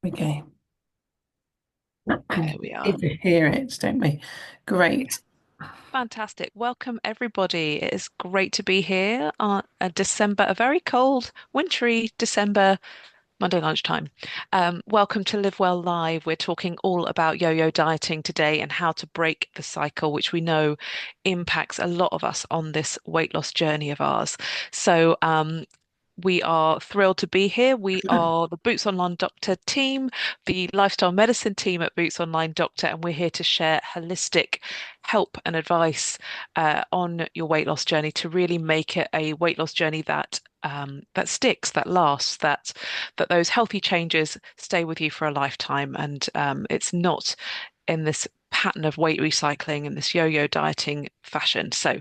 Okay. There we Need are. to hear it, don't we? Great. Fantastic. Welcome, everybody. It is great to be here on a very cold, wintry December Monday lunchtime. Welcome to Live Well Live. We're talking all about yo-yo dieting today and how to break the cycle, which we know impacts a lot of us on this weight loss journey of ours. So, we are thrilled to be here. We are the Boots Online Doctor team, the lifestyle medicine team at Boots Online Doctor, and we're here to share holistic help and advice on your weight loss journey to really make it a weight loss journey that sticks, that lasts, that those healthy changes stay with you for a lifetime, and it's not in this pattern of weight recycling and this yo-yo dieting fashion. So,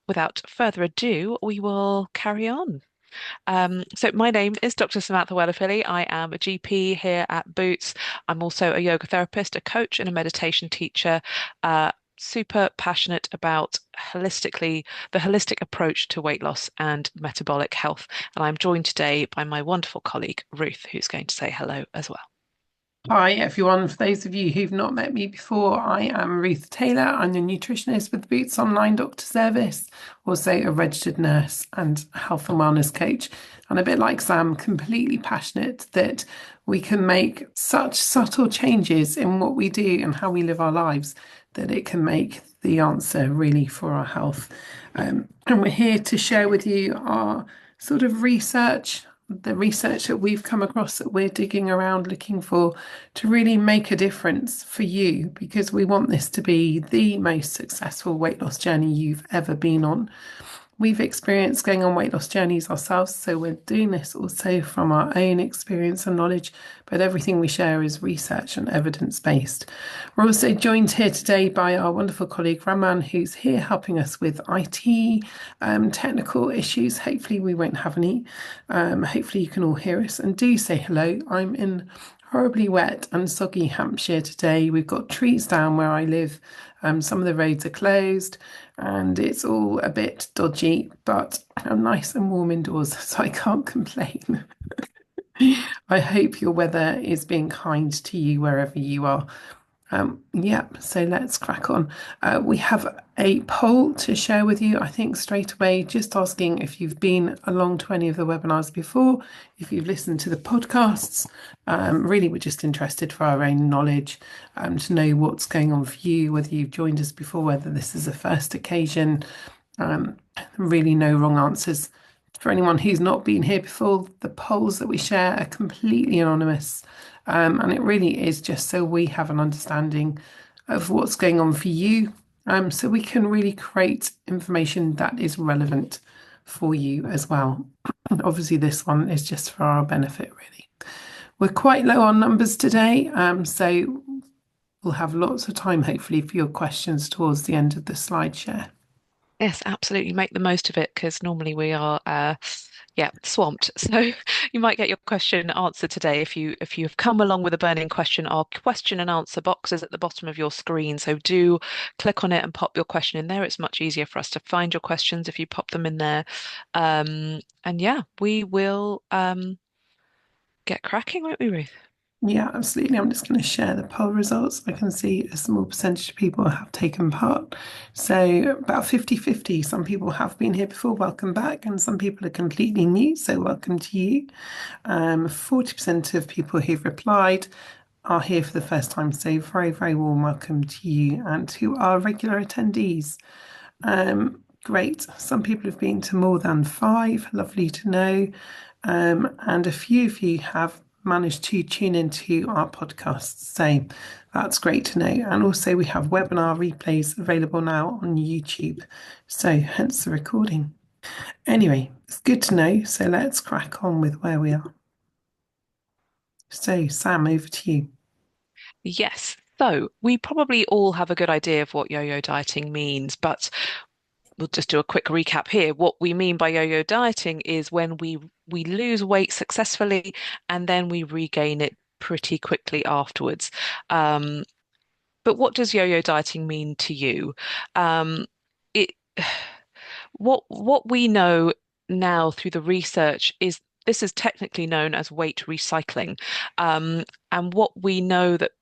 without further ado, we will carry on. So my name is Dr. Samantha Wellerfilly. I am a GP here at Boots. I'm also a yoga therapist, a coach, and a meditation teacher. Super passionate about the holistic approach to weight loss and metabolic health. And I'm joined today by my wonderful colleague, Ruth, who's going to say hello as well. Hi, everyone. For those of you who've not met me before, I am Ruth Taylor. I'm the nutritionist with the Boots Online Doctor Service, also a registered nurse and health and wellness coach. And a bit like Sam, completely passionate that we can make such subtle changes in what we do and how we live our lives that it can make the answer really for our health. And we're here to share with you our sort of research, the research that we've come across that we're digging around looking for to really make a difference for you because we want this to be the most successful weight loss journey you've ever been on. We've experienced going on weight loss journeys ourselves, so we're doing this also from our own experience and knowledge, but everything we share is research and evidence based. We're also joined here today by our wonderful colleague Raman, who's here helping us with IT technical issues. Hopefully, we won't have any. Hopefully, you can all hear us and do say hello. I'm in horribly wet and soggy Hampshire today. We've got trees down where I live. Some of the roads are closed and it's all a bit dodgy, but I'm nice and warm indoors, so I can't complain. I hope your weather is being kind to you wherever you are. Yeah, so let's crack on. We have a poll to share with you, I think, straight away, just asking if you've been along to any of the webinars before, if you've listened to the podcasts. Really, we're just interested for our own knowledge, to know what's going on for you, whether you've joined us before, whether this is a first occasion. Um, really, no wrong answers. For anyone who's not been here before, the polls that we share are completely anonymous. And it really is just so we have an understanding of what's going on for you, so we can really create information that is relevant for you as well. And obviously, this one is just for our benefit, really. We're quite low on numbers today, so we'll have lots of time, hopefully, for your questions towards the end of the slide share. Yes, absolutely. Make the most of it because normally we are, yeah, swamped. So you might get your question answered today if you have come along with a burning question. Our question and answer box is at the bottom of your screen. So do click on it and pop your question in there. It's much easier for us to find your questions if you pop them in there. And yeah, we will get cracking, won't we, Ruth? Yeah, absolutely. I'm just going to share the poll results. I can see a small percentage of people have taken part. So about 50-50. Some people have been here before, welcome back, and some people are completely new, so welcome to you. 40% of people who've replied are here for the first time, so very, very warm welcome to you and to our regular attendees. Great. Some people have been to more than five, lovely to know. And a few of you have managed to tune into our podcasts. So that's great to know. And also, we have webinar replays available now on YouTube. So, hence the recording. Anyway, it's good to know. So, let's crack on with where we are. So, Sam, over to you. Yes. So we probably all have a good idea of what yo-yo dieting means, but we'll just do a quick recap here. What we mean by yo-yo dieting is when we lose weight successfully and then we regain it pretty quickly afterwards. Um, but what does yo-yo dieting mean to you? It what we know now through the research is this is technically known as weight recycling. Um, and what we know that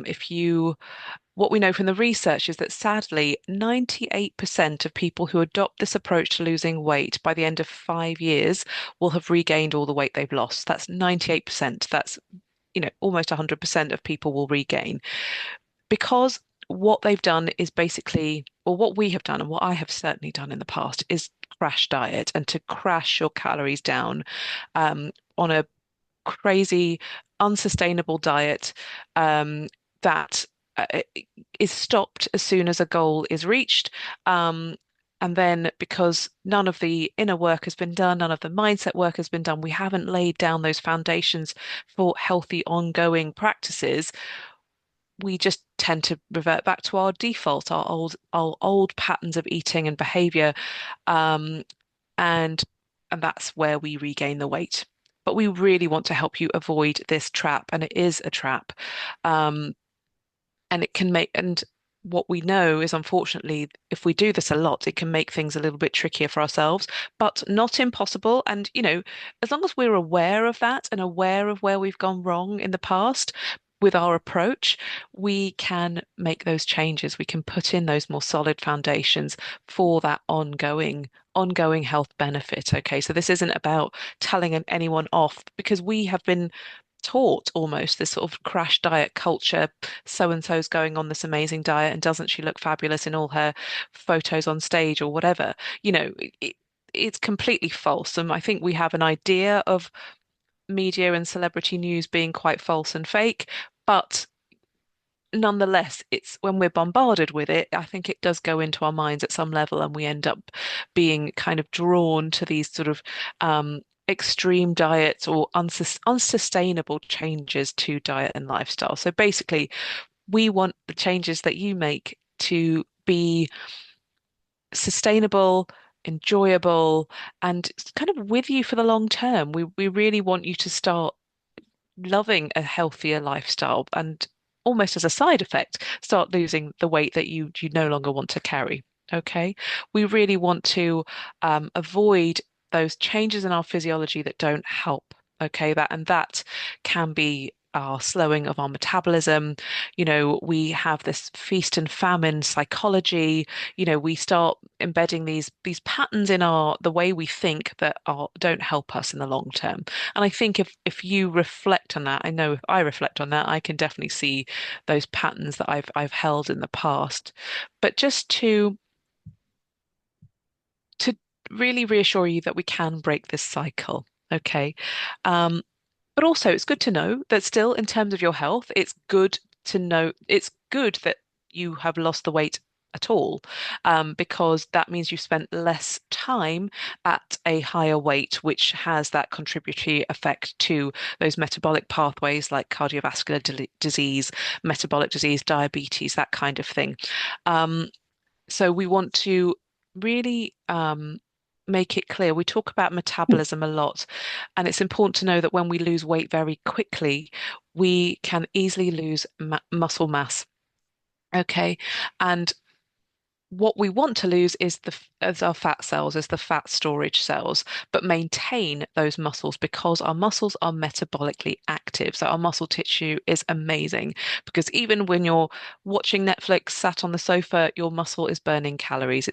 if you what we know from the research is that sadly, 98% of people who adopt this approach to losing weight by the end of 5 years will have regained all the weight they've lost. That's 98%. That's, almost 100% of people will regain because what they've done is basically, or what we have done, and what I have certainly done in the past, is crash diet and to crash your calories down on a crazy, unsustainable diet that uh, is stopped as soon as a goal is reached. Um, and then, because none of the inner work has been done, none of the mindset work has been done, we haven't laid down those foundations for healthy, ongoing practices. We just tend to revert back to our default, our old patterns of eating and behavior, um, and and that's where we regain the weight. But we really want to help you avoid this trap, and it is a trap. Um, and it can make, and what we know is, unfortunately, if we do this a lot, it can make things a little bit trickier for ourselves, but not impossible. And, as long as we're aware of that and aware of where we've gone wrong in the past with our approach, we can make those changes. We can put in those more solid foundations for that ongoing health benefit. Okay, so this isn't about telling anyone off, because we have been taught almost this sort of crash diet culture. So and so's going on this amazing diet, and doesn't she look fabulous in all her photos on stage or whatever? It's completely false. And I think we have an idea of media and celebrity news being quite false and fake, but nonetheless, it's when we're bombarded with it, I think it does go into our minds at some level, and we end up being kind of drawn to these sort of extreme diets or unsustainable changes to diet and lifestyle. So basically, we want the changes that you make to be sustainable, enjoyable, and kind of with you for the long term. We really want you to start loving a healthier lifestyle, and almost as a side effect, start losing the weight that you no longer want to carry. Okay. We really want to avoid those changes in our physiology that don't help. Okay. That can be our slowing of our metabolism. We have this feast and famine psychology. We start embedding these patterns in the way we think that don't help us in the long term. And I think if you reflect on that, I know if I reflect on that, I can definitely see those patterns that I've held in the past. But just to really reassure you that we can break this cycle. Okay. Um, but also, it's good to know that still, in terms of your health, it's good to know, it's good that you have lost the weight at all, because that means you've spent less time at a higher weight, which has that contributory effect to those metabolic pathways like cardiovascular disease, metabolic disease, diabetes, that kind of thing. Um, so we want to really make it clear. We talk about metabolism a lot, and it's important to know that when we lose weight very quickly, we can easily lose muscle mass. Okay. And what we want to lose is as our fat cells, as the fat storage cells, but maintain those muscles, because our muscles are metabolically active. So our muscle tissue is amazing, because even when you're watching Netflix, sat on the sofa, your muscle is burning calories.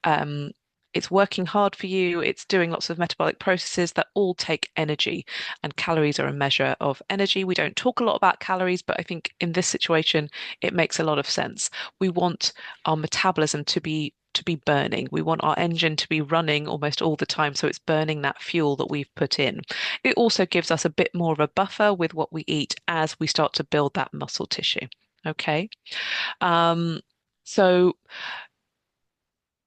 Um, it's working hard for you. It's doing lots of metabolic processes that all take energy, and calories are a measure of energy. We don't talk a lot about calories, but I think in this situation, it makes a lot of sense. We want our metabolism to be burning. We want our engine to be running almost all the time, so it's burning that fuel that we've put in. It also gives us a bit more of a buffer with what we eat as we start to build that muscle tissue. Okay. Um, so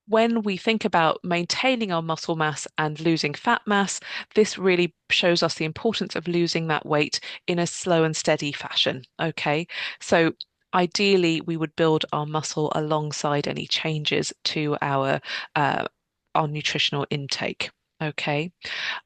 when we think about maintaining our muscle mass and losing fat mass, this really shows us the importance of losing that weight in a slow and steady fashion. Okay. So ideally, we would build our muscle alongside any changes to our nutritional intake. Okay.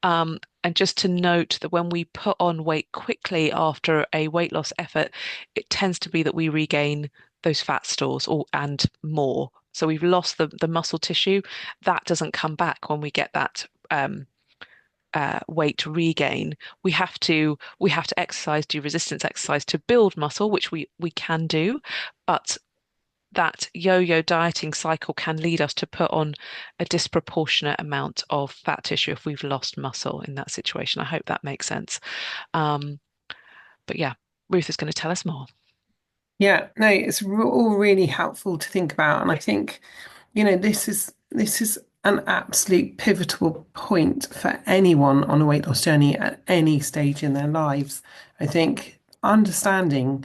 And just to note that when we put on weight quickly after a weight loss effort, it tends to be that we regain those fat stores and more. So we've lost the muscle tissue. That doesn't come back when we get that. weight regain, we have to exercise, do resistance exercise to build muscle, which we can do, but that yo-yo dieting cycle can lead us to put on a disproportionate amount of fat tissue if we've lost muscle in that situation. I hope that makes sense. Um, but yeah, Ruth is going to tell us more. Yeah, no, it's all really helpful to think about, and I think, this is an absolute pivotal point for anyone on a weight loss journey at any stage in their lives. I think understanding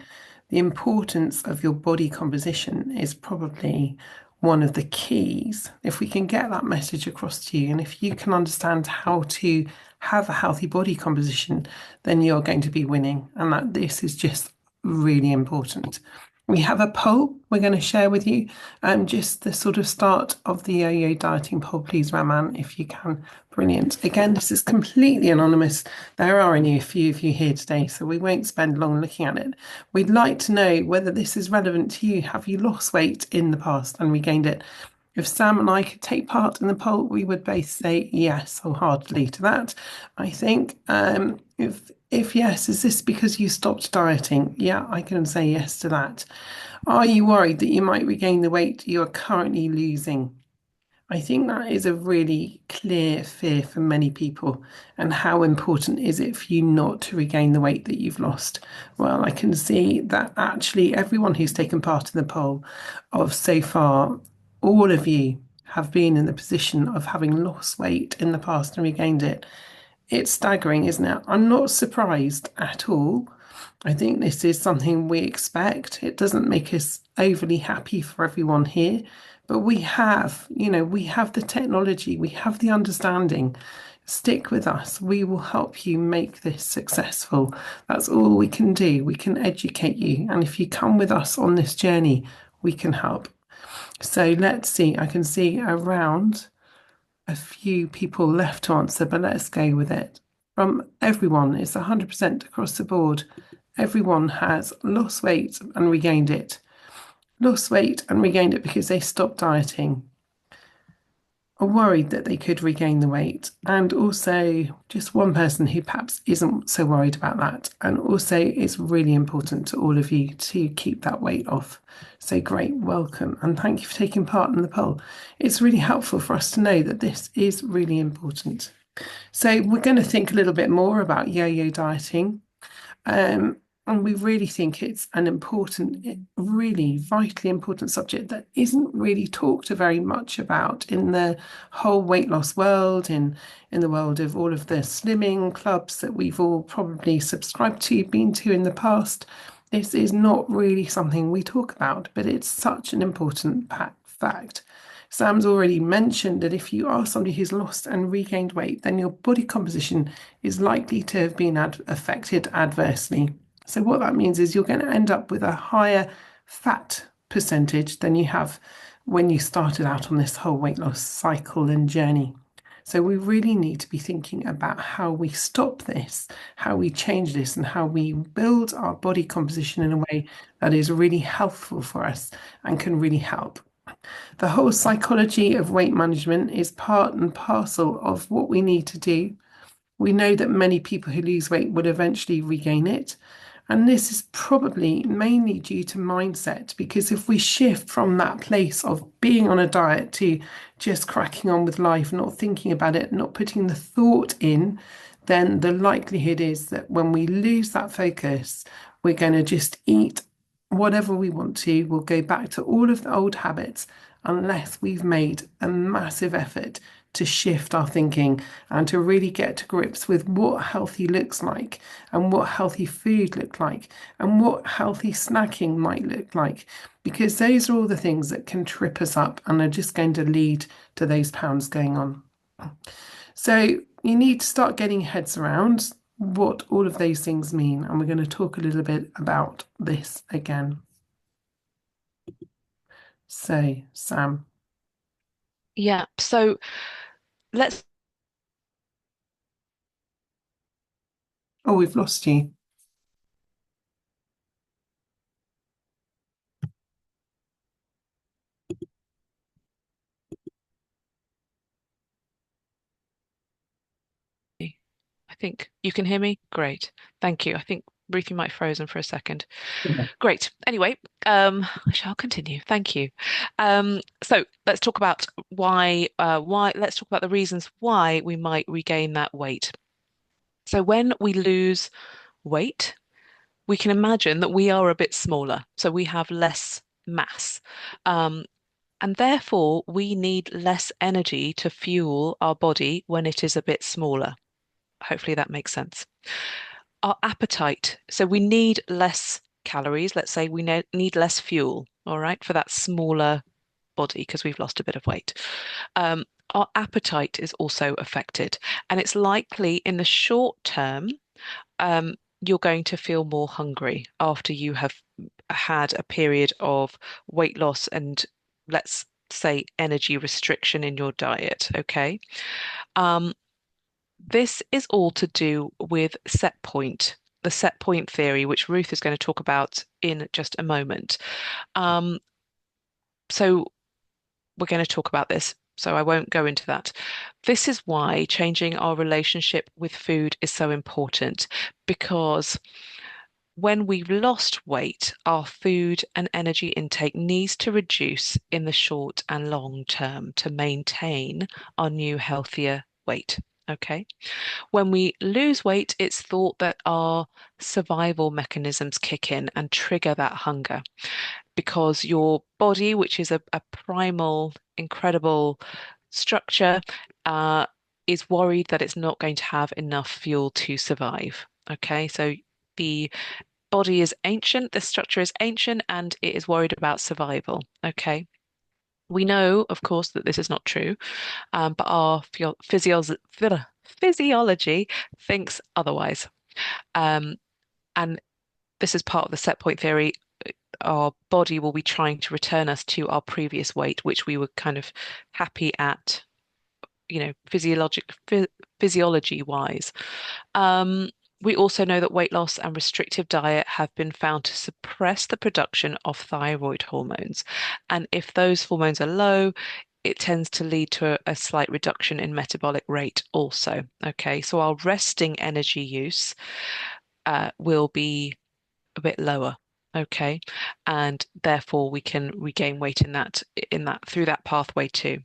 the importance of your body composition is probably one of the keys. If we can get that message across to you, and if you can understand how to have a healthy body composition, then you're going to be winning, and that this is just really important. We have a poll we're going to share with you. Just the sort of start of the yo-yo dieting poll, please, Raman, if you can. Brilliant. Again, this is completely anonymous. There are only a few of you here today, so we won't spend long looking at it. We'd like to know whether this is relevant to you. Have you lost weight in the past and regained it? If Sam and I could take part in the poll, we would both say yes wholeheartedly to that. I think if yes, is this because you stopped dieting? Yeah, I can say yes to that. Are you worried that you might regain the weight you are currently losing? I think that is a really clear fear for many people. And how important is it for you not to regain the weight that you've lost? Well, I can see that actually everyone who's taken part in the poll of so far, all of you have been in the position of having lost weight in the past and regained it. It's staggering, isn't it? I'm not surprised at all. I think this is something we expect. It doesn't make us overly happy for everyone here, but we have the technology, we have the understanding. Stick with us. We will help you make this successful. That's all we can do. We can educate you. And if you come with us on this journey, we can help. So let's see. I can see around a few people left to answer, but let's go with it. From everyone, it's 100% across the board. Everyone has lost weight and regained it. Lost weight and regained it because they stopped dieting, are worried that they could regain the weight, and also just one person who perhaps isn't so worried about that. And also, it's really important to all of you to keep that weight off. So great, welcome, and thank you for taking part in the poll. It's really helpful for us to know that this is really important. So we're going to think a little bit more about yo-yo dieting. And we really think it's an important, really vitally important subject that isn't really talked very much about in the whole weight loss world, in the world of all of the slimming clubs that we've all probably subscribed to, been to in the past. This is not really something we talk about, but it's such an important fact. Sam's already mentioned that if you are somebody who's lost and regained weight, then your body composition is likely to have been affected adversely. So what that means is you're going to end up with a higher fat percentage than you have when you started out on this whole weight loss cycle and journey. So we really need to be thinking about how we stop this, how we change this, and how we build our body composition in a way that is really helpful for us and can really help. The whole psychology of weight management is part and parcel of what we need to do. We know that many people who lose weight will eventually regain it. And this is probably mainly due to mindset, because if we shift from that place of being on a diet to just cracking on with life, not thinking about it, not putting the thought in, then the likelihood is that when we lose that focus, we're going to just eat whatever we want to. We'll go back to all of the old habits unless we've made a massive effort to shift our thinking and to really get to grips with what healthy looks like and what healthy food look like and what healthy snacking might look like, because those are all the things that can trip us up and are just going to lead to those pounds going on. So you need to start getting heads around what all of those things mean, and we're going to talk a little bit about this again. So, Sam. Yeah, so let's. Oh, we've lost you. I think you can hear me. Great. Thank you. I think Ruth, you might have frozen for a second. Yeah. Great. Anyway, I shall continue. Thank you. So let's talk about let's talk about the reasons why we might regain that weight. So when we lose weight, we can imagine that we are a bit smaller. So we have less mass. Um, and therefore, we need less energy to fuel our body when it is a bit smaller. Hopefully that makes sense. Our appetite. So we need less calories. Let's say we need less fuel, all right, for that smaller body because we've lost a bit of weight. Um, our appetite is also affected, and it's likely in the short term, you're going to feel more hungry after you have had a period of weight loss and let's say energy restriction in your diet. Okay. Um, this is all to do with the set point theory, which Ruth is going to talk about in just a moment. Um, so we're going to talk about this, so I won't go into that. This is why changing our relationship with food is so important because when we've lost weight, our food and energy intake needs to reduce in the short and long term to maintain our new healthier weight. Okay. When we lose weight, it's thought that our survival mechanisms kick in and trigger that hunger because your body, which is a primal, incredible structure, uh, is worried that it's not going to have enough fuel to survive. Okay, so the body is ancient, the structure is ancient, and it is worried about survival. Okay. We know, of course, that this is not true, but our physiology thinks otherwise. Um, and this is part of the set point theory. Our body will be trying to return us to our previous weight, which we were kind of happy at, physiology wise. Um, we also know that weight loss and restrictive diet have been found to suppress the production of thyroid hormones. And if those hormones are low, it tends to lead to a slight reduction in metabolic rate also. Okay, so our resting energy use will be a bit lower. Okay, and therefore we can regain weight in that through that pathway too.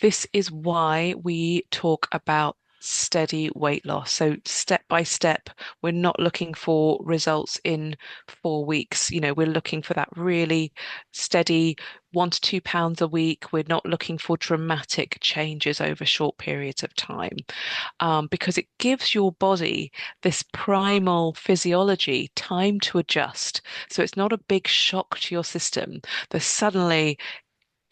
This is why we talk about steady weight loss. So step by step, we're not looking for results in 4 weeks. We're looking for that really steady 1 to 2 pounds a week. We're not looking for dramatic changes over short periods of time, because it gives your body this primal physiology time to adjust. So it's not a big shock to your system that suddenly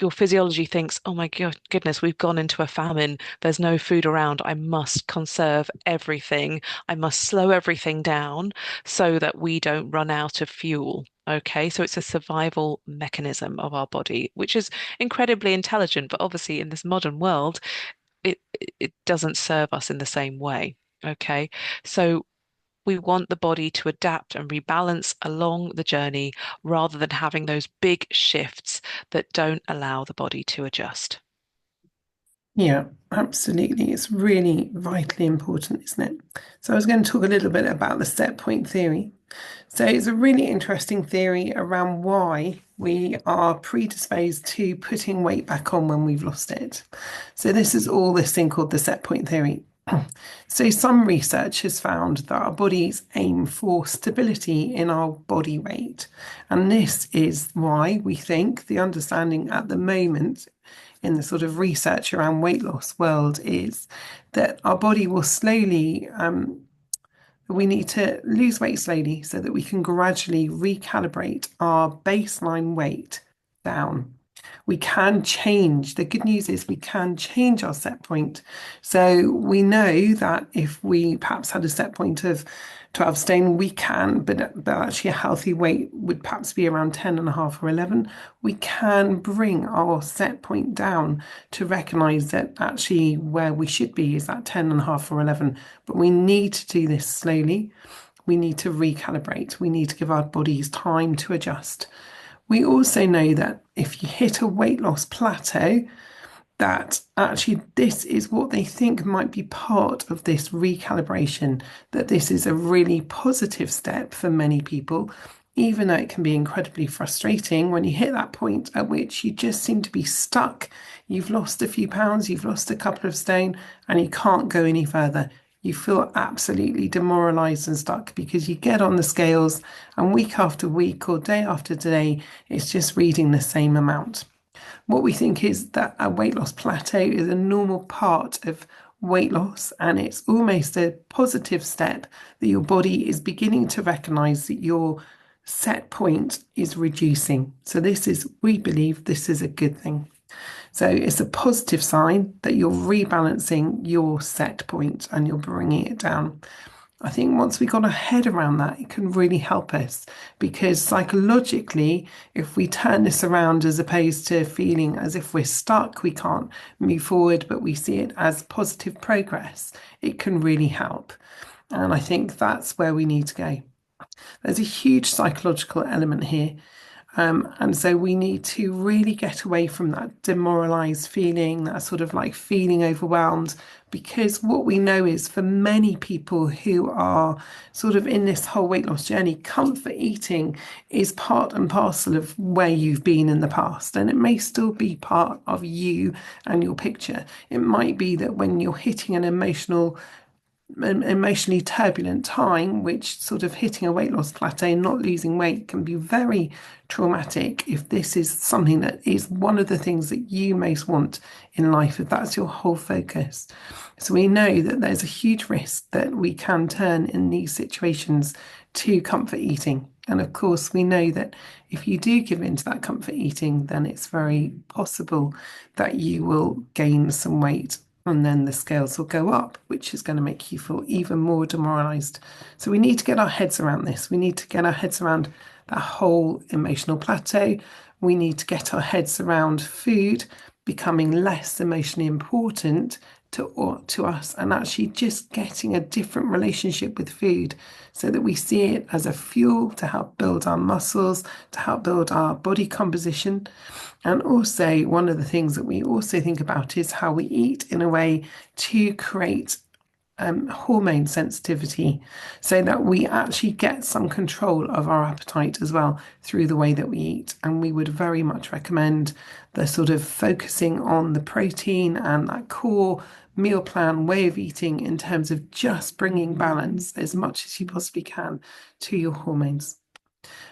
your physiology thinks, oh my goodness, we've gone into a famine. There's no food around. I must conserve everything. I must slow everything down so that we don't run out of fuel. Okay, so it's a survival mechanism of our body, which is incredibly intelligent, but obviously in this modern world, it doesn't serve us in the same way. Okay, so we want the body to adapt and rebalance along the journey rather than having those big shifts that don't allow the body to adjust. Yeah, absolutely. It's really vitally important, isn't it? So I was going to talk a little bit about the set point theory. So it's a really interesting theory around why we are predisposed to putting weight back on when we've lost it. So this is all this thing called the set point theory. So some research has found that our bodies aim for stability in our body weight. And this is why we think the understanding at the moment in the sort of research around weight loss world is that our body will slowly we need to lose weight slowly so that we can gradually recalibrate our baseline weight down. We can change. The good news is we can change our set point. So we know that if we perhaps had a set point of 12 stone, we can, but actually a healthy weight would perhaps be around 10 and a half or 11. We can bring our set point down to recognize that actually where we should be is that 10 and a half or 11. But we need to do this slowly. We need to recalibrate. We need to give our bodies time to adjust. We also know that if you hit a weight loss plateau, that actually this is what they think might be part of this recalibration, that this is a really positive step for many people, even though it can be incredibly frustrating when you hit that point at which you just seem to be stuck. You've lost a few pounds, you've lost a couple of stone, and you can't go any further. You feel absolutely demoralized and stuck because you get on the scales, and week after week or day after day, it's just reading the same amount. What we think is that a weight loss plateau is a normal part of weight loss, and it's almost a positive step that your body is beginning to recognize that your set point is reducing. So we believe this is a good thing. So it's a positive sign that you're rebalancing your set point and you're bringing it down. I think once we got our head around that, it can really help us because psychologically, if we turn this around as opposed to feeling as if we're stuck, we can't move forward, but we see it as positive progress, it can really help. And I think that's where we need to go. There's a huge psychological element here. And so we need to really get away from that demoralized feeling, that sort of like feeling overwhelmed, because what we know is for many people who are sort of in this whole weight loss journey, comfort eating is part and parcel of where you've been in the past. And it may still be part of you and your picture. It might be that when you're hitting an emotionally turbulent time, which sort of hitting a weight loss plateau and not losing weight can be very traumatic if this is something that is one of the things that you most want in life, if that's your whole focus. So we know that there's a huge risk that we can turn in these situations to comfort eating. And of course, we know that if you do give in to that comfort eating, then it's very possible that you will gain some weight and then the scales will go up, which is going to make you feel even more demoralized. So we need to get our heads around this. We need to get our heads around that whole emotional plateau. We need to get our heads around food becoming less emotionally important to us and actually just getting a different relationship with food so that we see it as a fuel to help build our muscles, to help build our body composition. And also, one of the things that we also think about is how we eat in a way to create hormone sensitivity so that we actually get some control of our appetite as well through the way that we eat. And we would very much recommend the sort of focusing on the protein and that core meal plan way of eating in terms of just bringing balance as much as you possibly can to your hormones.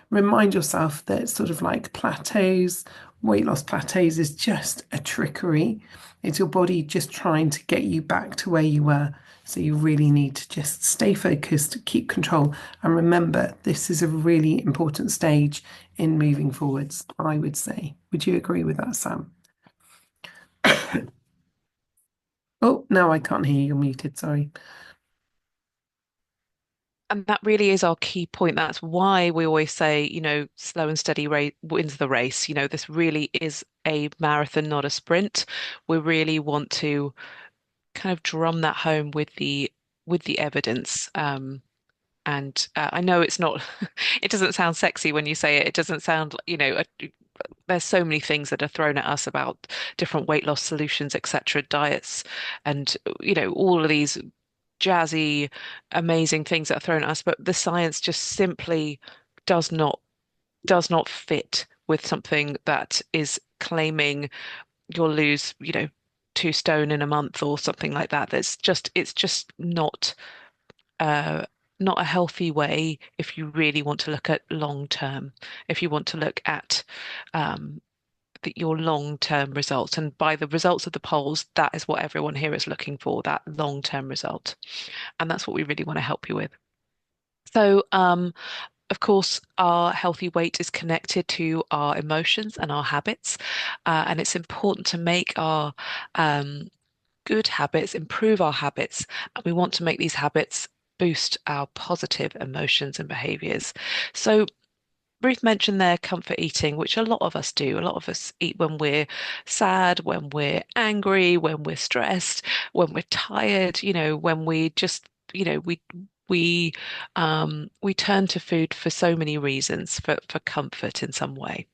Remind yourself that sort of like plateaus, weight loss plateaus is just a trickery. It's your body just trying to get you back to where you were. So you really need to just stay focused, keep control, and remember this is a really important stage in moving forwards, I would say. Would you agree with that, Sam? Oh, now I can't hear you. You're muted. Sorry. And that really is our key point. That's why we always say, slow and steady wins the race. This really is a marathon, not a sprint. We really want to kind of drum that home with the evidence. And I know it's not, it doesn't sound sexy when you say it. It doesn't sound, there's so many things that are thrown at us about different weight loss solutions, etc., diets, and all of these jazzy, amazing things that are thrown at us. But the science just simply does not does not fit with something that is claiming you'll lose, 2 stone in a month or something like that. It's just uh, not a healthy way if you really want to look at long term, if you want to look at um, your long-term results. And by the results of the polls, that is what everyone here is looking for, that long-term result. And that's what we really want to help you with. So, of course, our healthy weight is connected to our emotions and our habits. And it's important to make our good habits, improve our habits. And we want to make these habits boost our positive emotions and behaviors. So, Ruth mentioned there comfort eating, which a lot of us do. A lot of us eat when we're sad, when we're angry, when we're stressed, when we're tired, when we just, we turn to food for so many reasons, for comfort in some way.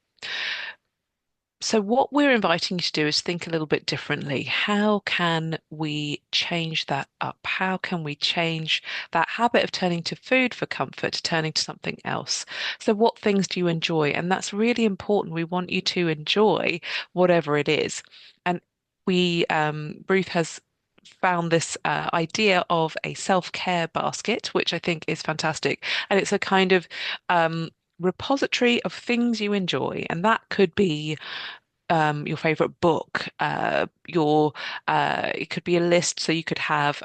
So what we're inviting you to do is think a little bit differently. How can we change that up? How can we change that habit of turning to food for comfort to turning to something else? So what things do you enjoy? And that's really important. We want you to enjoy whatever it is. And Ruth has found this idea of a self-care basket, which I think is fantastic. And it's a kind of repository of things you enjoy. And that could be your favorite book, your it could be a list, so you could have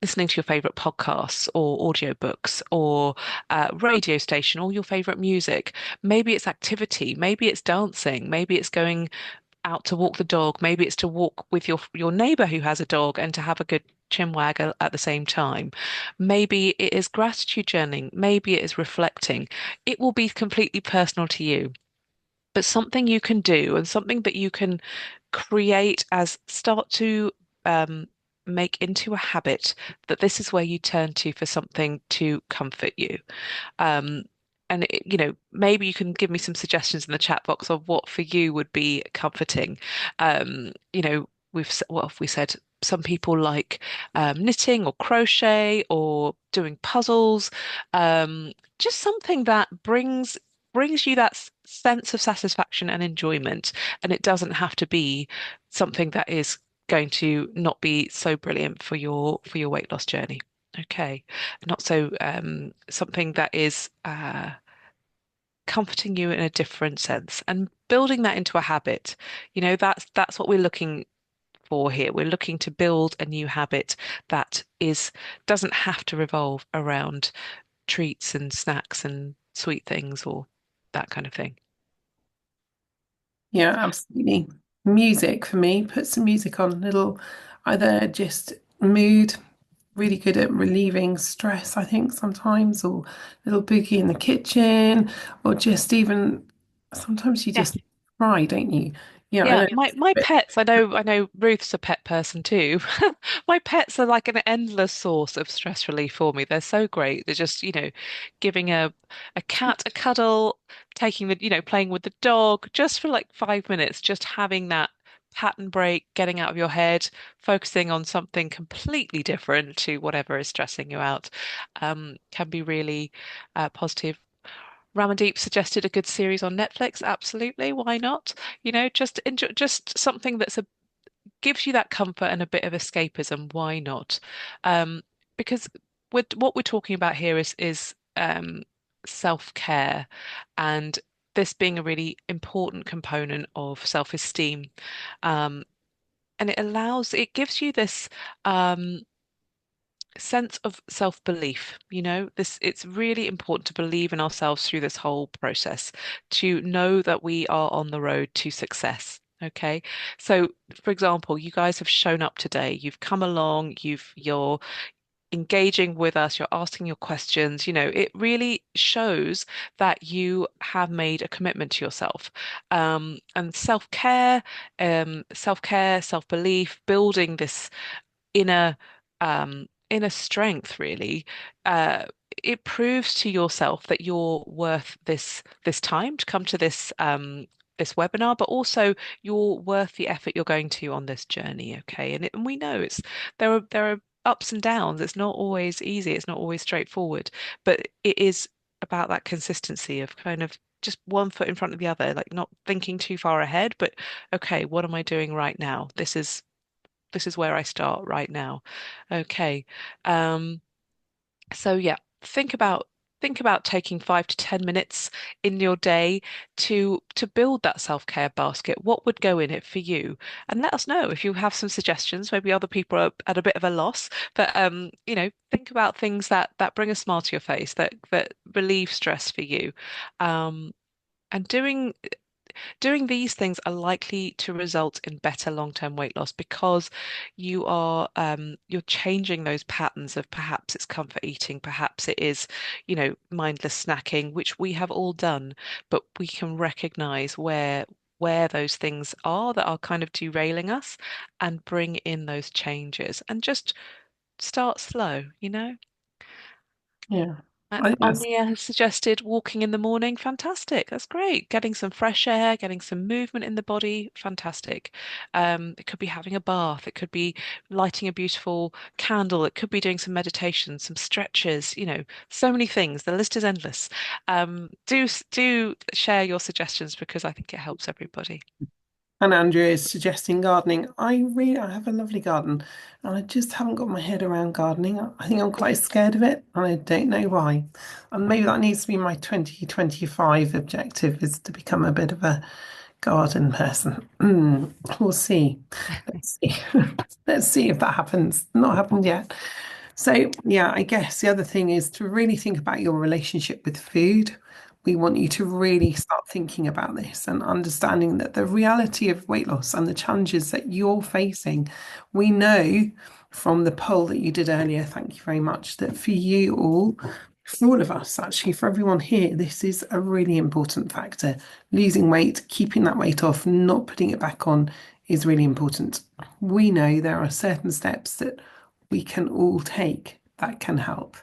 listening to your favorite podcasts or audiobooks or radio station or your favorite music. Maybe it's activity, maybe it's dancing, maybe it's going out to walk the dog, maybe it's to walk with your neighbor who has a dog and to have a good chin wag at the same time. Maybe it is gratitude journaling, maybe it is reflecting. It will be completely personal to you, but something you can do and something that you can create as start to um, make into a habit that this is where you turn to for something to comfort you. Um, and maybe you can give me some suggestions in the chat box of what for you would be comforting. What have we said? Some people like knitting or crochet or doing puzzles. Um, just something that brings you that sense of satisfaction and enjoyment, and it doesn't have to be something that is going to not be so brilliant for your weight loss journey. Okay, not so something that is comforting you in a different sense and building that into a habit. That's what we're looking for here. We're looking to build a new habit that is doesn't have to revolve around treats and snacks and sweet things or that kind of thing. Yeah, absolutely. Music for me, put some music on, little either just mood, really good at relieving stress, I think sometimes, or little boogie in the kitchen, or just even sometimes you Yeah. just cry, don't you? Yeah, I Yeah, know. my pets, I know Ruth's a pet person too. My pets are like an endless source of stress relief for me. They're so great. They're just, giving a cat a cuddle, taking playing with the dog just for like 5 minutes, just having that pattern break, getting out of your head, focusing on something completely different to whatever is stressing you out, can be really positive. Ramandeep suggested a good series on Netflix. Absolutely, why not? Just enjoy, just something that's a gives you that comfort and a bit of escapism. Why not? Um, because what we're talking about here is self-care, and this being a really important component of self-esteem. Um, and it gives you this sense of self-belief. It's really important to believe in ourselves through this whole process, to know that we are on the road to success. Okay. So, for example, you guys have shown up today. You've come along, you're engaging with us, you're asking your questions. It really shows that you have made a commitment to yourself. And self-care, self-belief, building this inner inner strength really uh it proves to yourself that you're worth this time to come to this webinar, but also you're worth the effort you're going to on this journey. Okay, and we know there are ups and downs. It's not always easy, it's not always straightforward, but it is about that consistency of kind of just one foot in front of the other, like not thinking too far ahead, but okay, what am I doing right now? This is where I start right now. Okay. Um, so yeah, think about taking 5 to 10 minutes in your day to build that self-care basket. What would go in it for you? And let us know if you have some suggestions. Maybe other people are at a bit of a loss, but think about things that bring a smile to your face, that relieve stress for you. Um, and doing these things are likely to result in better long-term weight loss because you're changing those patterns of perhaps it's comfort eating, perhaps it is, mindless snacking, which we have all done, but we can recognize where those things are that are kind of derailing us and bring in those changes and just start slow. Yeah. I think that's Omnia has suggested walking in the morning. Fantastic. That's great. Getting some fresh air, getting some movement in the body. Fantastic. It could be having a bath. It could be lighting a beautiful candle. It could be doing some meditation, some stretches, so many things. The list is endless. Do share your suggestions because I think it helps everybody. And Andrea is suggesting gardening. I have a lovely garden, and I just haven't got my head around gardening. I think I'm quite scared of it, and I don't know why. And maybe that needs to be my 2025 objective, is to become a bit of a garden person. We'll see. Let's see. Let's see if that happens. Not happened yet. So, yeah, I guess the other thing is to really think about your relationship with food. We want you to really start thinking about this and understanding that the reality of weight loss and the challenges that you're facing, we know from the poll that you did earlier, thank you very much, that for you all, for all of us, actually, for everyone here, this is a really important factor. Losing weight, keeping that weight off, not putting it back on is really important. We know there are certain steps that we can all take that can help.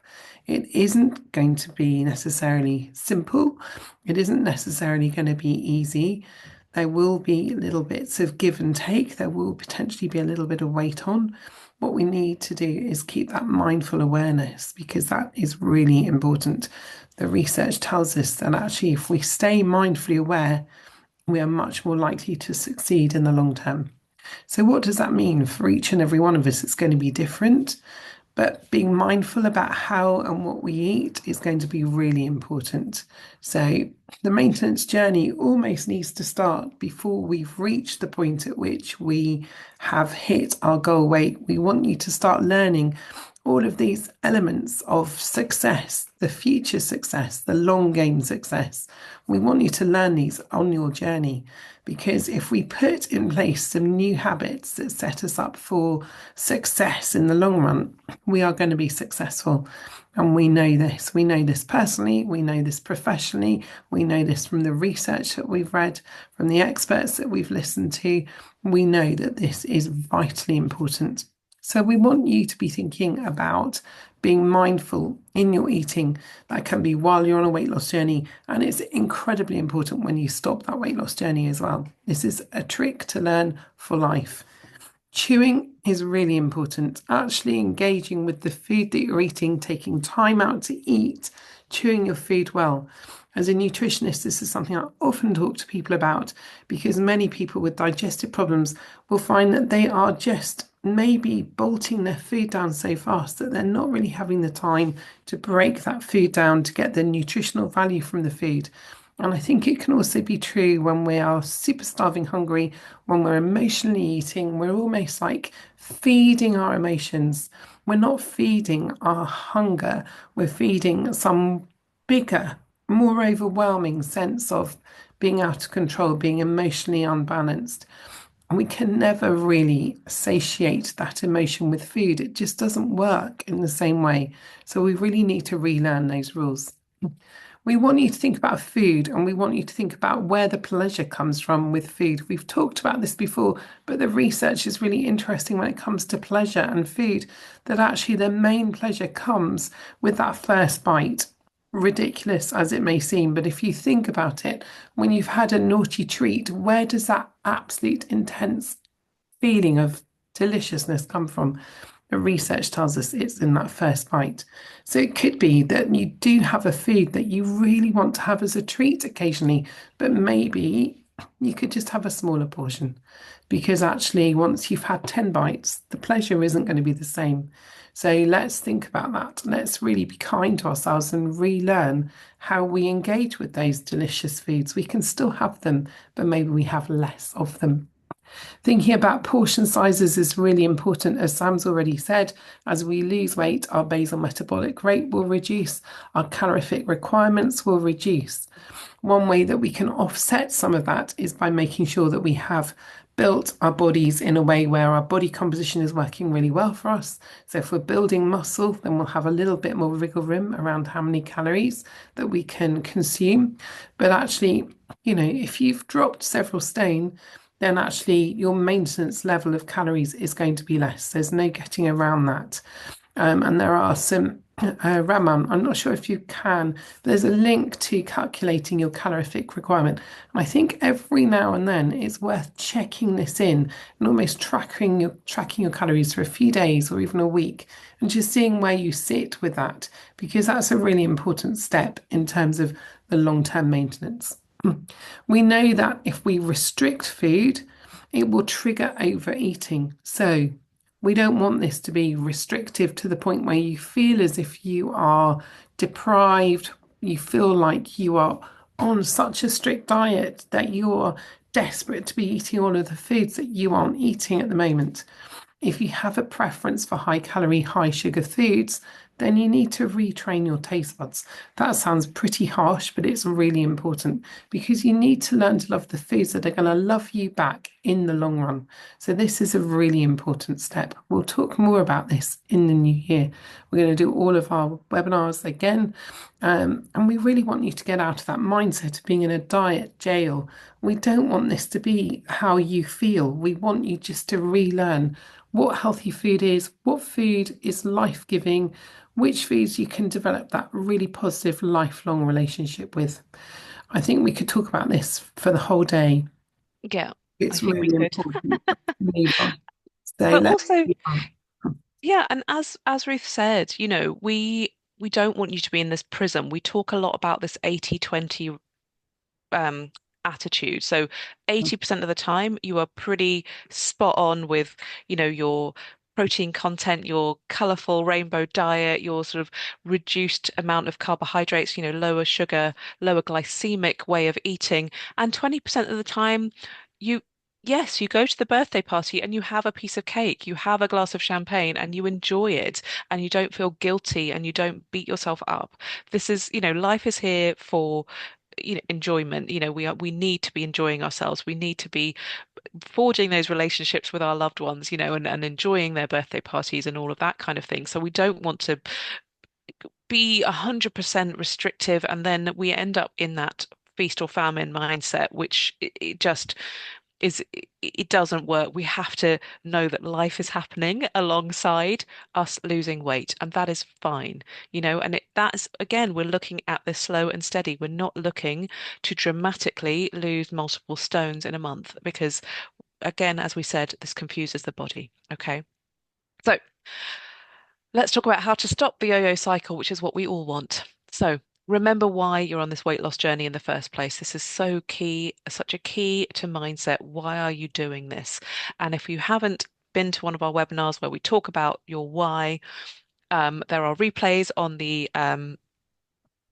It isn't going to be necessarily simple. It isn't necessarily going to be easy. There will be little bits of give and take. There will potentially be a little bit of weight on. What we need to do is keep that mindful awareness because that is really important. The research tells us that actually, if we stay mindfully aware, we are much more likely to succeed in the long term. So, what does that mean for each and every one of us? It's going to be different. But being mindful about how and what we eat is going to be really important. So the maintenance journey almost needs to start before we've reached the point at which we have hit our goal weight. We want you to start learning all of these elements of success, the future success, the long game success. We want you to learn these on your journey because if we put in place some new habits that set us up for success in the long run, we are going to be successful. And we know this. We know this personally. We know this professionally. We know this from the research that we've read, from the experts that we've listened to. We know that this is vitally important. So we want you to be thinking about being mindful in your eating. That can be while you're on a weight loss journey. And it's incredibly important when you stop that weight loss journey as well. This is a trick to learn for life. Chewing is really important. Actually engaging with the food that you're eating, taking time out to eat, chewing your food well. As a nutritionist, this is something I often talk to people about because many people with digestive problems will find that they are just maybe bolting their food down so fast that they're not really having the time to break that food down to get the nutritional value from the food. And I think it can also be true when we are super starving hungry, when we're emotionally eating, we're almost like feeding our emotions. We're not feeding our hunger, we're feeding some bigger, more overwhelming sense of being out of control, being emotionally unbalanced. And we can never really satiate that emotion with food. It just doesn't work in the same way. So we really need to relearn those rules. We want you to think about food and we want you to think about where the pleasure comes from with food. We've talked about this before, but the research is really interesting when it comes to pleasure and food, that actually the main pleasure comes with that first bite. Ridiculous as it may seem, but if you think about it, when you've had a naughty treat, where does that absolute intense feeling of deliciousness come from? The research tells us it's in that first bite. So it could be that you do have a food that you really want to have as a treat occasionally, but maybe you could just have a smaller portion because actually, once you've had 10 bites, the pleasure isn't going to be the same. So let's think about that. Let's really be kind to ourselves and relearn how we engage with those delicious foods. We can still have them, but maybe we have less of them. Thinking about portion sizes is really important, as Sam's already said. As we lose weight, our basal metabolic rate will reduce, our calorific requirements will reduce. One way that we can offset some of that is by making sure that we have built our bodies in a way where our body composition is working really well for us. So if we're building muscle, then we'll have a little bit more wiggle room around how many calories that we can consume. But actually, if you've dropped several stone, then actually your maintenance level of calories is going to be less. There's no getting around that. And there are some Raman, I'm not sure if you can. There's a link to calculating your calorific requirement. And I think every now and then it's worth checking this in and almost tracking your calories for a few days or even a week and just seeing where you sit with that, because that's a really important step in terms of the long-term maintenance. We know that if we restrict food, it will trigger overeating. So we don't want this to be restrictive to the point where you feel as if you are deprived, you feel like you are on such a strict diet that you're desperate to be eating all of the foods that you aren't eating at the moment. If you have a preference for high calorie, high sugar foods, then you need to retrain your taste buds. That sounds pretty harsh, but it's really important because you need to learn to love the foods that are going to love you back in the long run. So, this is a really important step. We'll talk more about this in the new year. We're going to do all of our webinars again. And we really want you to get out of that mindset of being in a diet jail. We don't want this to be how you feel. We want you just to relearn what healthy food is, what food is life-giving, which foods you can develop that really positive lifelong relationship with. I think we could talk about this for the whole day. Yeah, I It's think we really could. important to move on. So But let's also, move on. yeah, and as Ruth said, we don't want you to be in this prison. We talk a lot about this 80/20 um attitude. So 80% of the time you are pretty spot on with, your protein content, your colorful rainbow diet, your sort of reduced amount of carbohydrates, lower sugar, lower glycemic way of eating. And 20% of the time you yes, you go to the birthday party and you have a piece of cake, you have a glass of champagne and you enjoy it and you don't feel guilty and you don't beat yourself up. This is, life is here for enjoyment. We need to be enjoying ourselves. We need to be forging those relationships with our loved ones, and enjoying their birthday parties and all of that kind of thing. So we don't want to be 100% restrictive, and then we end up in that feast or famine mindset, which it just is it doesn't work. We have to know that life is happening alongside us losing weight, and that is fine, and that's again, we're looking at this slow and steady. We're not looking to dramatically lose multiple stones in a month because, again, as we said, this confuses the body. Okay. So let's talk about how to stop the yo-yo cycle, which is what we all want. So remember why you're on this weight loss journey in the first place. This is so key, such a key to mindset. Why are you doing this? And if you haven't been to one of our webinars where we talk about your why, there are replays on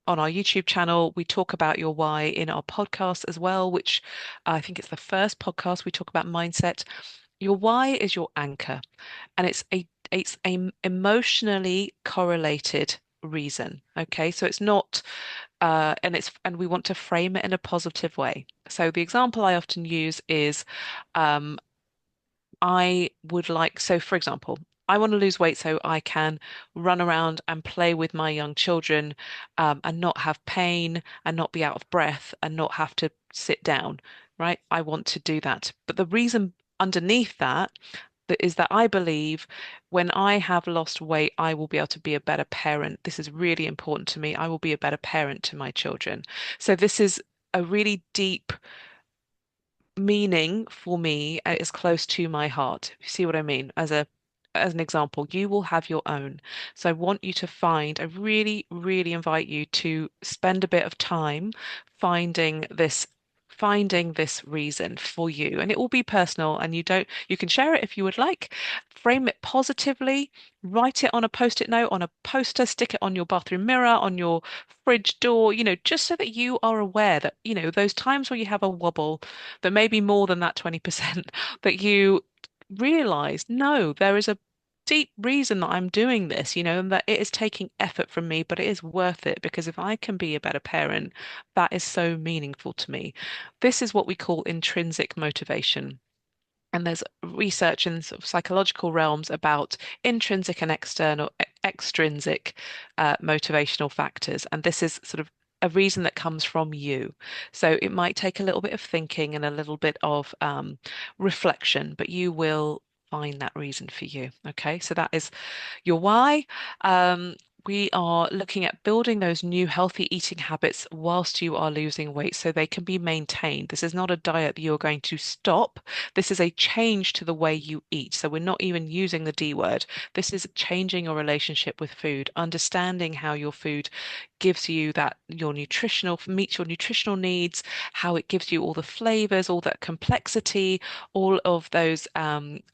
our YouTube channel. We talk about your why in our podcast as well, which I think it's the first podcast we talk about mindset. Your why is your anchor, and it's a emotionally correlated reason. Okay, so it's not and we want to frame it in a positive way. So the example I often use is um, so for example, I want to lose weight so I can run around and play with my young children, and not have pain and not be out of breath and not have to sit down, right? I want to do that. But the reason underneath that is that I believe when I have lost weight, I will be able to be a better parent. This is really important to me. I will be a better parent to my children. So this is a really deep meaning for me, is close to my heart. You see what I mean? As an example, you will have your own. So I want you to I really, really invite you to spend a bit of time finding this finding this reason for you. And it will be personal, and you can share it if you would like, frame it positively, write it on a post-it note, on a poster, stick it on your bathroom mirror, on your fridge door, just so that you are aware that, those times where you have a wobble, that may be more than that 20%, that you realize, no, there is a deep reason that I'm doing this, and that it is taking effort from me, but it is worth it because if I can be a better parent, that is so meaningful to me. This is what we call intrinsic motivation. And there's research in sort of psychological realms about intrinsic and extrinsic motivational factors. And this is sort of a reason that comes from you. So it might take a little bit of thinking and a little bit of reflection, but you will find that reason for you. Okay, so that is your why. we are looking at building those new healthy eating habits whilst you are losing weight so they can be maintained. This is not a diet that you're going to stop. This is a change to the way you eat. So we're not even using the D word. This is changing your relationship with food, understanding how your food gives you that your nutritional meets your nutritional needs, how it gives you all the flavors, all that complexity, all of those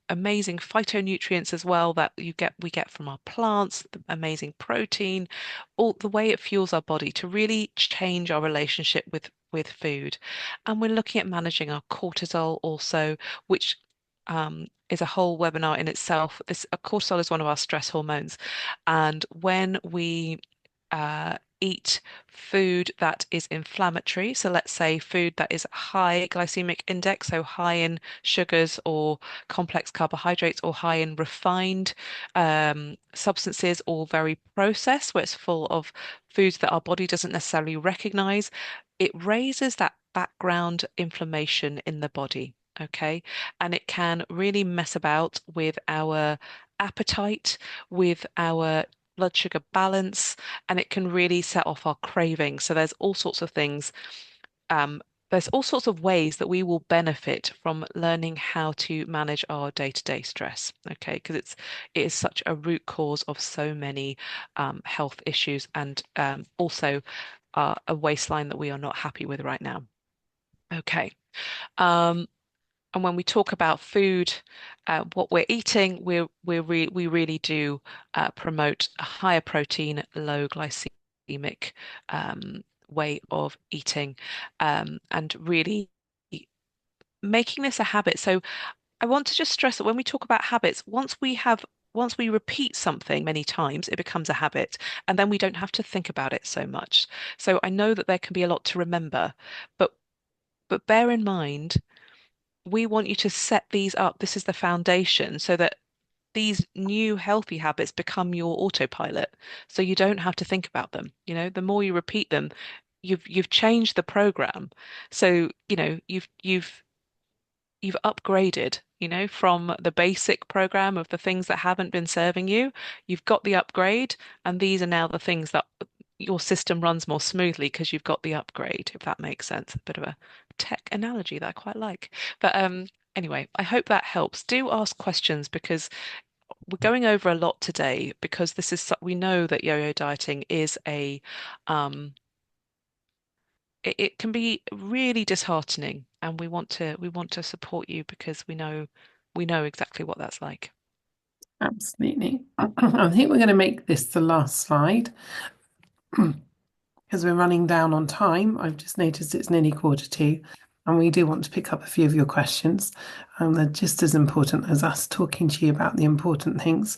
amazing phytonutrients as well that we get from our plants, the amazing protein, all the way it fuels our body to really change our relationship with food. And we're looking at managing our cortisol also, which is a whole webinar in itself. This cortisol is one of our stress hormones, and when we eat food that is inflammatory. So let's say food that is high glycemic index, so high in sugars or complex carbohydrates or high in refined substances or very processed, where it's full of foods that our body doesn't necessarily recognize. It raises that background inflammation in the body. Okay. And it can really mess about with our appetite, with our blood sugar balance, and it can really set off our cravings. So there's all sorts of things. Um, there's all sorts of ways that we will benefit from learning how to manage our day-to-day stress. Okay, because it is such a root cause of so many health issues and also a waistline that we are not happy with right now. Okay. Um, and when we talk about food, what we're eating, we really do promote a higher protein, low glycemic way of eating, and really making this a habit. So I want to just stress that when we talk about habits, once we repeat something many times, it becomes a habit, and then we don't have to think about it so much. So I know that there can be a lot to remember, but bear in mind we want you to set these up. This is the foundation so that these new healthy habits become your autopilot. So you don't have to think about them. You know, the more you repeat them, you've changed the program. So, you know, you've upgraded, you know, from the basic program of the things that haven't been serving you. You've got the upgrade, and these are now the things that your system runs more smoothly because you've got the upgrade, if that makes sense. A bit of a tech analogy that I quite like. But anyway, I hope that helps. Do ask questions because we're going over a lot today because we know that yo-yo dieting is it can be really disheartening, and we want to support you because we know exactly what that's like. Absolutely. I think we're going to make this the last slide because we're running down on time. I've just noticed it's nearly 1:45, and we do want to pick up a few of your questions. They're just as important as us talking to you about the important things.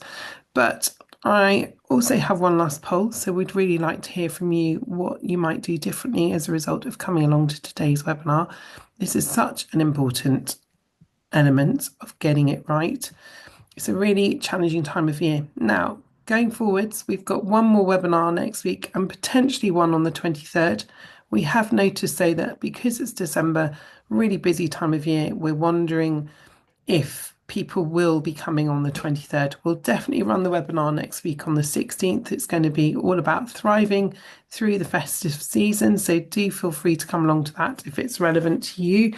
But I also have one last poll, so we'd really like to hear from you what you might do differently as a result of coming along to today's webinar. This is such an important element of getting it right. It's a really challenging time of year. Now, going forwards, we've got one more webinar next week and potentially one on the 23rd. We have noticed, though, that because it's December, really busy time of year, we're wondering if people will be coming on the 23rd. We'll definitely run the webinar next week on the 16th. It's going to be all about thriving through the festive season. So do feel free to come along to that if it's relevant to you.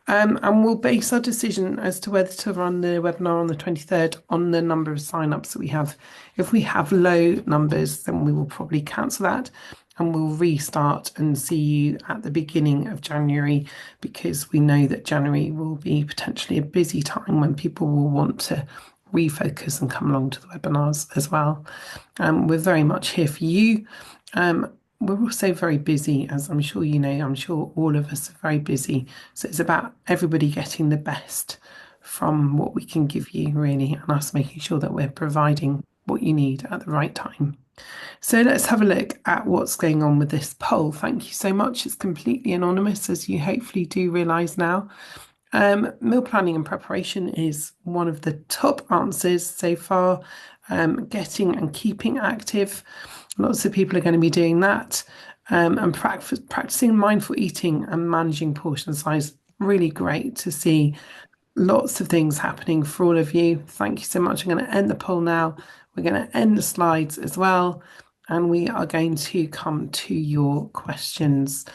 And we'll base our decision as to whether to run the webinar on the 23rd on the number of sign-ups that we have. If we have low numbers, then we will probably cancel that and we'll restart and see you at the beginning of January because we know that January will be potentially a busy time when people will want to refocus and come along to the webinars as well. We're very much here for you. We're also very busy, as I'm sure you know, I'm sure all of us are very busy. So it's about everybody getting the best from what we can give you, really, and us making sure that we're providing what you need at the right time. So let's have a look at what's going on with this poll. Thank you so much. It's completely anonymous, as you hopefully do realise now. Meal planning and preparation is one of the top answers so far. Getting and keeping active. Lots of people are going to be doing that. And practicing mindful eating and managing portion size. Really great to see lots of things happening for all of you. Thank you so much. I'm going to end the poll now. We're going to end the slides as well. and we are going to come to your questions.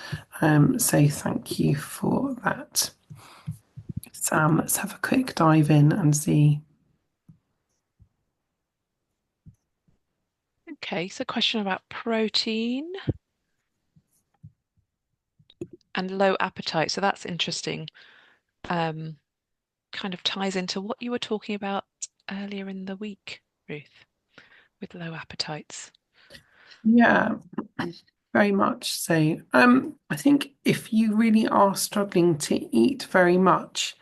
So thank you for that. Sam, let's have a quick dive in and see. Okay, so question about protein and low appetite. So that's interesting. Um, Kind of ties into what you were talking about earlier in the week, Ruth, with low appetites. Yeah, very much so. I think if you really are struggling to eat very much,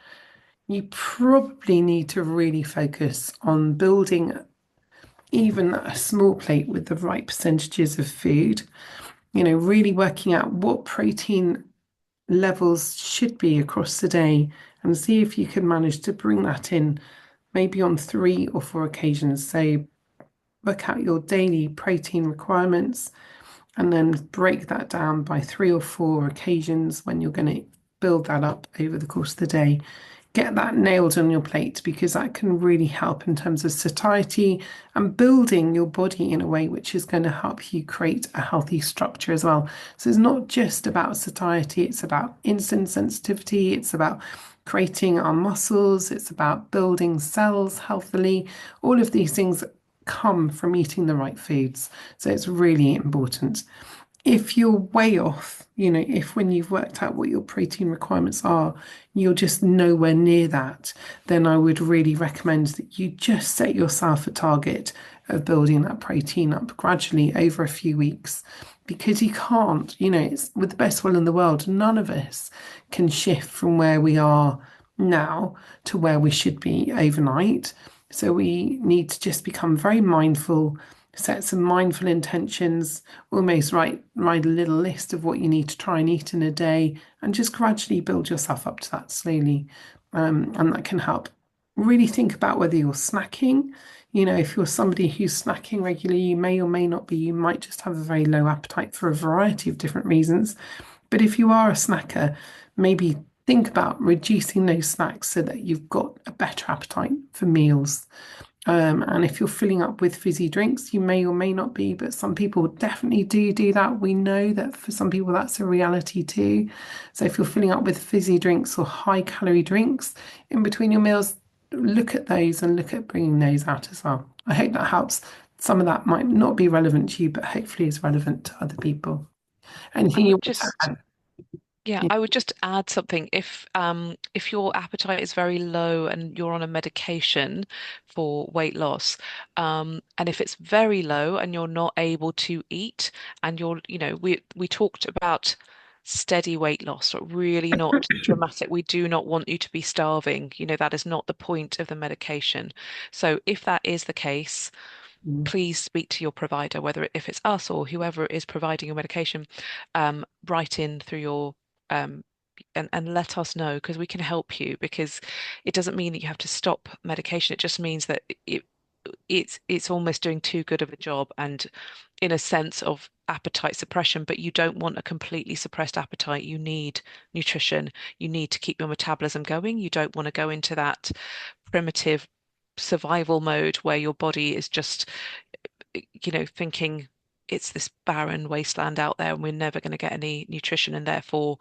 you probably need to really focus on building even a small plate with the right percentages of food. Really working out what protein levels should be across the day and see if you can manage to bring that in maybe on 3 or 4 occasions. So work out your daily protein requirements and then break that down by 3 or 4 occasions when you're going to build that up over the course of the day. Get that nailed on your plate because that can really help in terms of satiety and building your body in a way which is going to help you create a healthy structure as well. So it's not just about satiety, it's about insulin sensitivity, it's about creating our muscles, it's about building cells healthily. All of these things come from eating the right foods. So it's really important. If you're way off, if when you've worked out what your protein requirements are, you're just nowhere near that, then I would really recommend that you just set yourself a target of building that protein up gradually over a few weeks because you can't, it's with the best will in the world, none of us can shift from where we are now to where we should be overnight. So we need to just become very mindful, set some mindful intentions, almost write a little list of what you need to try and eat in a day, and just gradually build yourself up to that slowly. And that can help. Really think about whether you're snacking. If you're somebody who's snacking regularly, you may or may not be. You might just have a very low appetite for a variety of different reasons. But if you are a snacker, maybe think about reducing those snacks so that you've got a better appetite for meals. And if you're filling up with fizzy drinks, you may or may not be, but some people definitely do that. We know that for some people that's a reality too. So if you're filling up with fizzy drinks or high calorie drinks in between your meals, look at those and look at bringing those out as well. I hope that helps. Some of that might not be relevant to you, but hopefully is relevant to other people. I Anything you would want to just add? Yeah, Yeah. I would just add something. If your appetite is very low and you're on a medication for weight loss, and if it's very low and you're not able to eat, and we talked about steady weight loss, but really not dramatic. We do not want you to be starving. That is not the point of the medication. So if that is the case, Mm. please speak to your provider, whether if it's us or whoever is providing your medication, write in through your um, and let us know because we can help you because it doesn't mean that you have to stop medication. It just means that it's almost doing too good of a job and in a sense of appetite suppression, but you don't want a completely suppressed appetite. You need nutrition. You need to keep your metabolism going. You don't want to go into that primitive survival mode where your body is just thinking it's this barren wasteland out there and we're never going to get any nutrition and therefore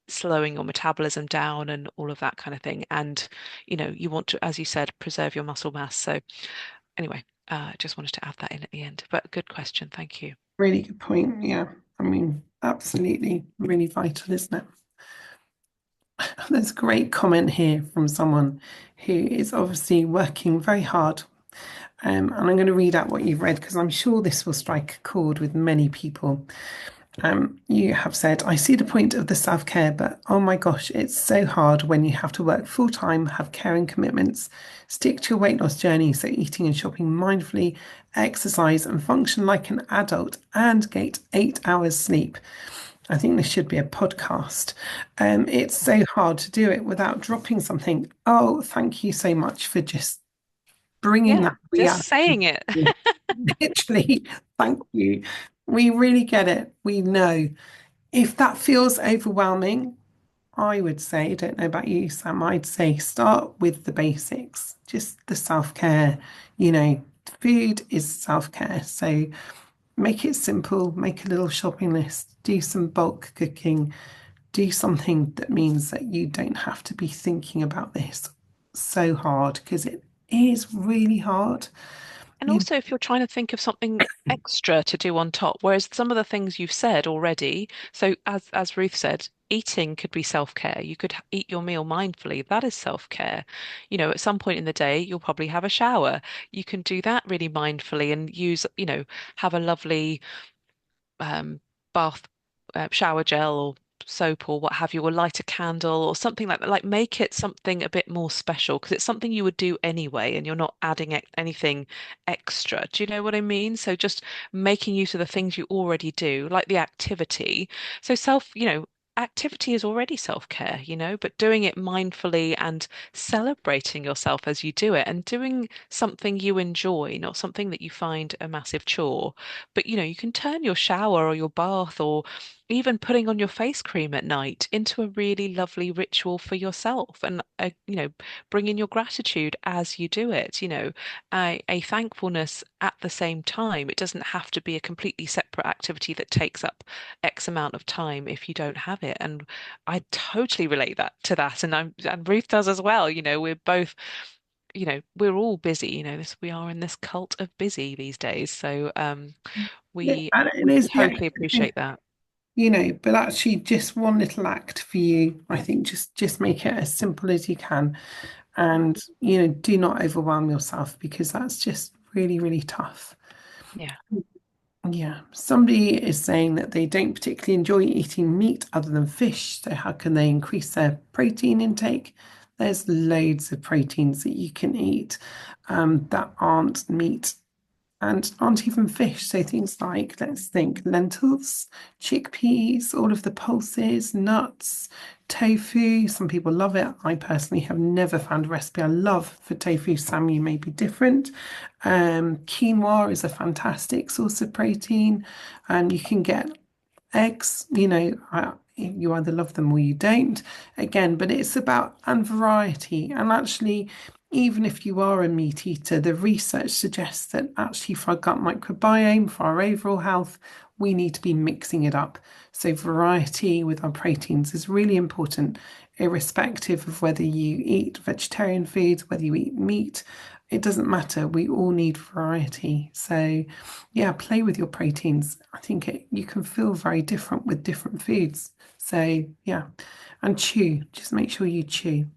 slowing your metabolism down and all of that kind of thing. And, you want to, as you said, preserve your muscle mass. So anyway, just wanted to add that in at the end. But good question. Thank you. Really good point. Yeah. I mean, absolutely really vital, isn't it? There's a great comment here from someone who is obviously working very hard. And I'm going to read out what you've read because I'm sure this will strike a chord with many people. You have said, I see the point of the self-care, but oh my gosh, it's so hard when you have to work full time, have caring commitments, stick to your weight loss journey, so eating and shopping mindfully, exercise and function like an adult, and get 8 hours sleep. I think this should be a podcast. It's so hard to do it without dropping something. Oh, thank you so much for just bringing Yeah, that just reality. saying it. Literally, thank you. We really get it. We know. If that feels overwhelming, I would say, I don't know about you, Sam, I'd say start with the basics, just the self-care. You know, food is self-care. So make it simple, make a little shopping list, do some bulk cooking, do something that means that you don't have to be thinking about this so hard because it is really hard. And You, also, if you're trying to think of something extra to do on top, whereas some of the things you've said already, so as Ruth said, eating could be self-care. You could eat your meal mindfully. That is self-care. At some point in the day, you'll probably have a shower. You can do that really mindfully and use, have a lovely um, bath shower gel or soap or what have you, or light a candle or something like that. Like make it something a bit more special because it's something you would do anyway, and you're not adding anything extra. Do you know what I mean? So just making use of the things you already do, like the activity. So activity is already self-care, but doing it mindfully and celebrating yourself as you do it and doing something you enjoy, not something that you find a massive chore. But you can turn your shower or your bath or even putting on your face cream at night into a really lovely ritual for yourself and bring in your gratitude as you do it, a thankfulness at the same time. It doesn't have to be a completely separate activity that takes up X amount of time if you don't have it. And I totally relate that to that. And Ruth does as well. We're both we're all busy, we are in this cult of busy these days. So yeah, we and it we is the totally activity, appreciate that. but actually just one little act for you. I think just make it as simple as you can, and do not overwhelm yourself because that's just really, really tough. Yeah. Yeah, somebody is saying that they don't particularly enjoy eating meat other than fish, so how can they increase their protein intake? There's loads of proteins that you can eat that aren't meat and aren't even fish. So things like, let's think, lentils, chickpeas, all of the pulses, nuts, tofu. Some people love it. I personally have never found a recipe I love for tofu. Some you may be different. Quinoa is a fantastic source of protein. You can get eggs, you either love them or you don't. Again, but it's about and variety. And actually, even if you are a meat eater, the research suggests that actually for our gut microbiome, for our overall health, we need to be mixing it up. So variety with our proteins is really important, irrespective of whether you eat vegetarian foods, whether you eat meat. It doesn't matter. We all need variety. So yeah, play with your proteins. I think you can feel very different with different foods. So yeah, and chew. Just make sure you chew.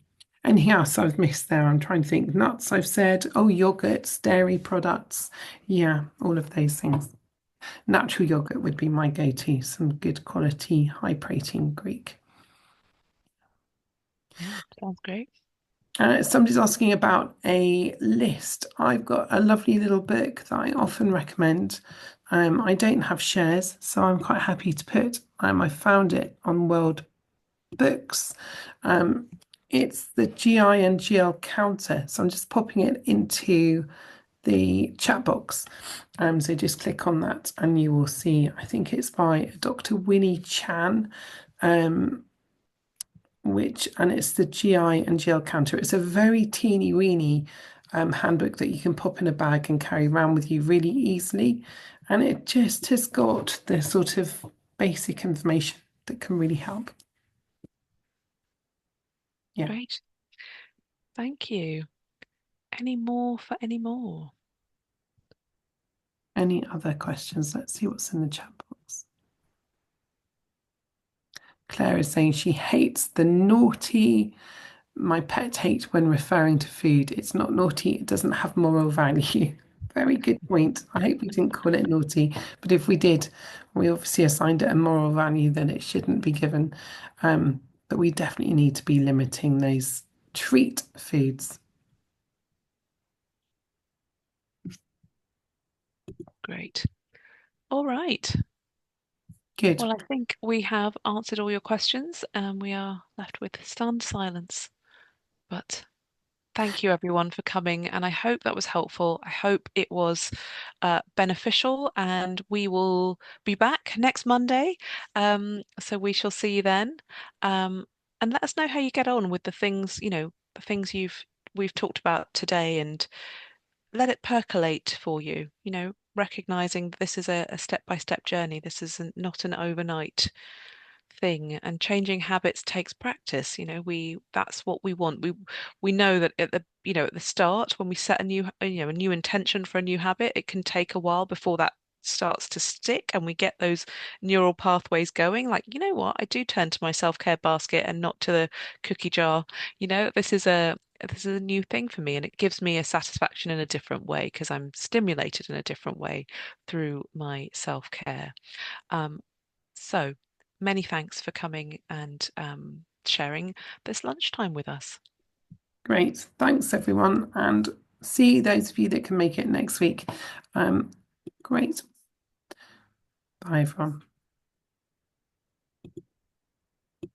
Anything else I've missed there? I'm trying to think. Nuts, I've said. Oh, yogurts, dairy products. Yeah, all of those things. Natural yogurt would be my go-to. Some good quality, high protein Greek. Yeah, sounds great. Somebody's asking about a list. I've got a lovely little book that I often recommend. I don't have shares, so I'm quite happy to put. I found it on World Books. Um, it's the GI and GL counter. So I'm just popping it into the chat box. So just click on that and you will see. I think it's by Dr. Winnie Chan. Um, and it's the GI and GL counter. It's a very teeny weeny handbook that you can pop in a bag and carry around with you really easily. And it just has got the sort of basic information that can really help. Yeah. Great. Thank you. Any more for any more? Any other questions? Let's see what's in the chat box. Claire is saying she hates the naughty. My pet hate when referring to food. It's not naughty, it doesn't have moral value. Very good point. I hope we didn't call it naughty, but if we did, we obviously assigned it a moral value, then it shouldn't be given. But we definitely need to be limiting those treat foods. Great. All right. Good. Well, I think we have answered all your questions and we are left with stunned silence. But thank you everyone for coming, and I hope that was helpful. I hope it was beneficial, and we will be back next Monday. So we shall see you then. And let us know how you get on with the things, the things we've talked about today, and let it percolate for you, recognizing this is a step-by-step journey. This is not an overnight thing, and changing habits takes practice. That's what we want. We know that at the start, when we set a new intention for a new habit, it can take a while before that starts to stick and we get those neural pathways going. Like, you know what, I do turn to my self-care basket and not to the cookie jar. This is a new thing for me, and it gives me a satisfaction in a different way because I'm stimulated in a different way through my self-care. So many thanks for coming and sharing this lunchtime with us. Great. Thanks, everyone. And see those of you that can make it next week. Great. Bye, everyone.